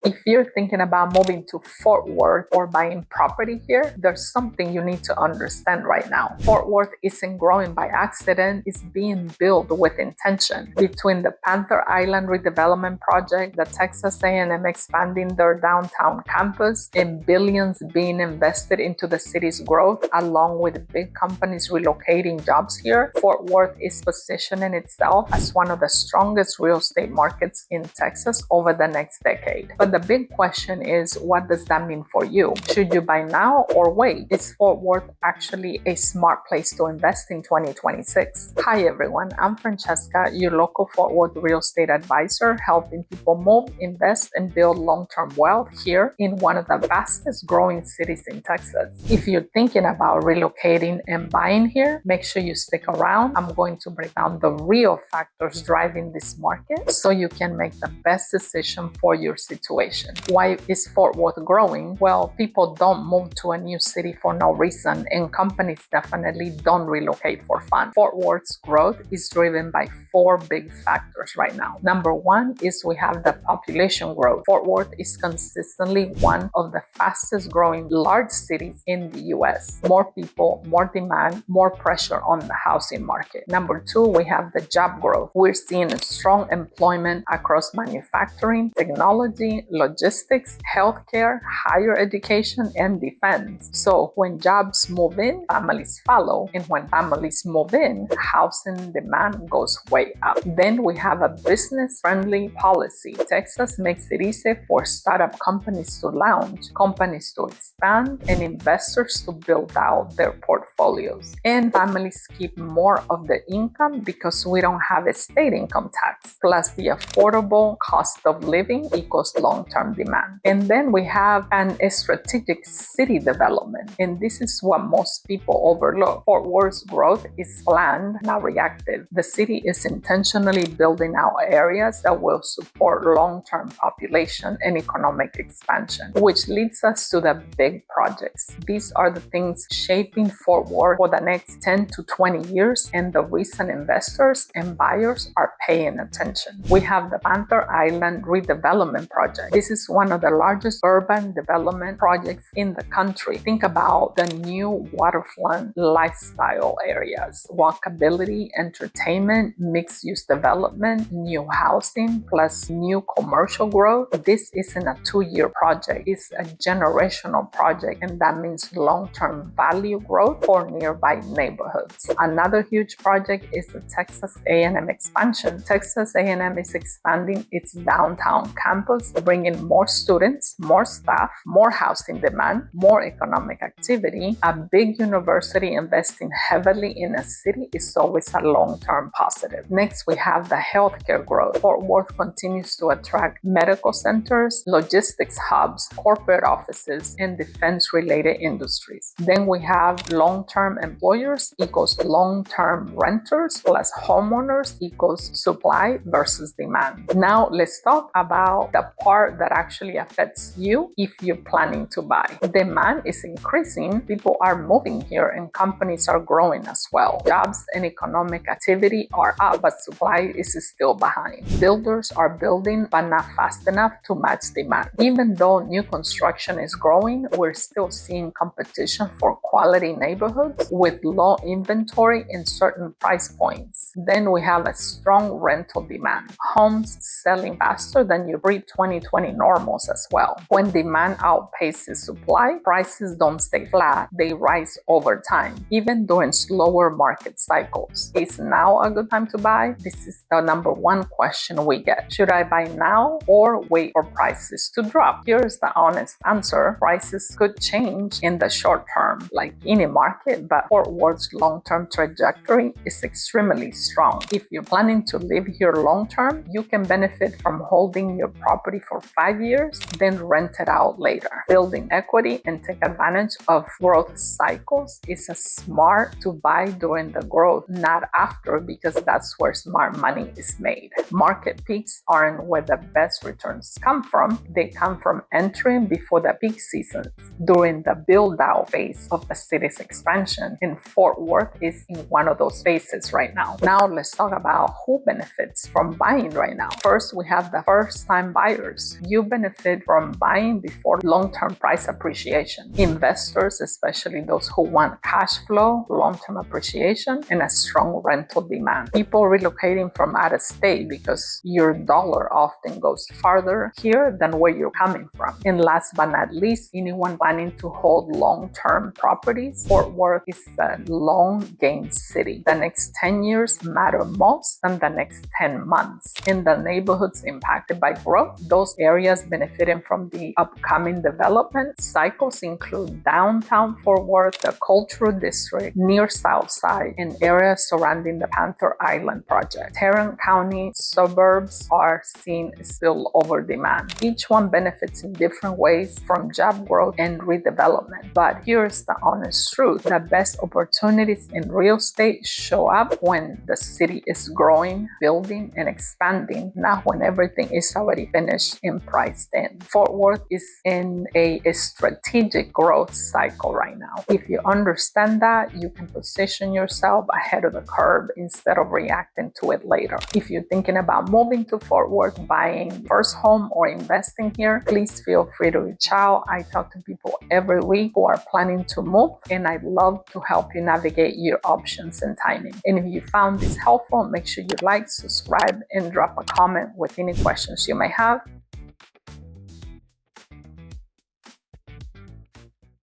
If you're thinking about moving to Fort Worth or buying property here, there's something you need to understand right now. Fort Worth isn't growing by accident, it's being built with intention. Between the Panther Island redevelopment project, the Texas A&M expanding their downtown campus, and billions being invested into the city's growth, along with big companies relocating jobs here, Fort Worth is positioning itself as one of the strongest real estate markets in Texas over the next decade. But the big question is, what does that mean for you? Should you buy now or wait? Is Fort Worth actually a smart place to invest in 2026? Hi everyone, I'm Francesca, your local Fort Worth real estate advisor, helping people move, invest, and build long-term wealth here in one of the fastest growing cities in Texas. If you're thinking about relocating and buying here, make sure you stick around. I'm going to break down the real factors driving this market so you can make the best decision for your situation. Why is Fort Worth growing? Well, people don't move to a new city for no reason, and companies definitely don't relocate for fun. Fort Worth's growth is driven by four big factors right now. Number one is we have the population growth. Fort Worth is consistently one of the fastest growing large cities in the US. More people, more demand, more pressure on the housing market. Number two, we have the job growth. We're seeing a strong employment across manufacturing, technology, logistics, healthcare, higher education, and defense. So when jobs move in, families follow. And when families move in, housing demand goes way up. Then we have a business-friendly policy. Texas makes it easy for startup companies to launch, companies to expand, and investors to build out their portfolios. And families keep more of the income because we don't have a state income tax. Plus, the affordable cost of living equals long-term demand. And then we have a strategic city development. And this is what most people overlook. Fort Worth's growth is planned, not reactive. The city is intentionally building out areas that will support long-term population and economic expansion, which leads us to the big projects. These are the things shaping Fort Worth for the next 10 to 20 years, and the recent investors and buyers are paying attention. We have the Panther Island redevelopment project. This is one of the largest urban development projects in the country. Think about the new waterfront lifestyle areas, walkability, entertainment, mixed-use development, new housing, plus new commercial growth. This isn't a 2-year project. It's a generational project, and that means long-term value growth for nearby neighborhoods. Another huge project is the Texas A&M expansion. Texas A&M is expanding its downtown campus, bringing more students, more staff, more housing demand, more economic activity. A big university investing heavily in a city is always a long-term positive. Next, we have the healthcare growth. Fort Worth continues to attract medical centers, logistics hubs, corporate offices, and defense-related industries. Then we have long-term employers equals long-term renters plus homeowners equals supply versus demand. Now, let's talk about the part that actually affects you if you're planning to buy. Demand is increasing, people are moving here, and companies are growing as well. Jobs and economic activity are up, but supply is still behind. Builders are building, but not fast enough to match demand. Even though new construction is growing, we're still seeing competition for quality neighborhoods with low inventory in certain price points. Then we have a strong rental demand. Homes selling faster than your pre-2020 normals as well. When demand outpaces supply, prices don't stay flat, they rise over time, even during slower market cycles. Is now a good time to buy? This is the number one question we get. Should I buy now or wait for prices to drop? Here's the honest answer. Prices could change in the short term, like any market, but Fort Worth's long-term trajectory is extremely strong. If you're planning to live here long-term, you can benefit from holding your property for 5 years, then rent it out later. Building equity and take advantage of growth cycles is a smart to buy during the growth, not after, because that's where smart money is made. Market peaks aren't where the best returns come from. They come from entering before the peak seasons during the build-out phase of a city's expansion, and Fort Worth is in one of those phases right now. Now let's talk about who benefits from buying right now. First, we have the first-time buyers. You benefit from buying before long-term price appreciation. Investors, especially those who want cash flow, long-term appreciation, and a strong rental demand. People relocating from out of state because your dollar often goes farther here than where you're coming from. And last but not least, anyone planning to hold long-term properties, Fort Worth is a long-game city. The next 10 years matter most than the next 10 months. In the neighborhoods impacted by growth, those areas benefiting from the upcoming development cycles include downtown Fort Worth, the Cultural District, near Southside, and areas surrounding the Panther Island project. Tarrant County suburbs are seeing spillover demand. Each one benefits in different ways from job growth and redevelopment. But here's the honest truth. The best opportunities in real estate show up when the city is growing, building, and expanding, not when everything is already finished and priced in. Fort Worth is in a strategic growth cycle right now. If you understand that, you can position yourself ahead of the curve instead of reacting to it later. If you're thinking about moving to Fort Worth, buying first home, or investing here, please feel free to reach out. I talk to people every week who are planning to move, and I'd love to help you navigate your options and timing. And if you found this helpful, make sure you like, subscribe, and drop a comment with any questions you may have.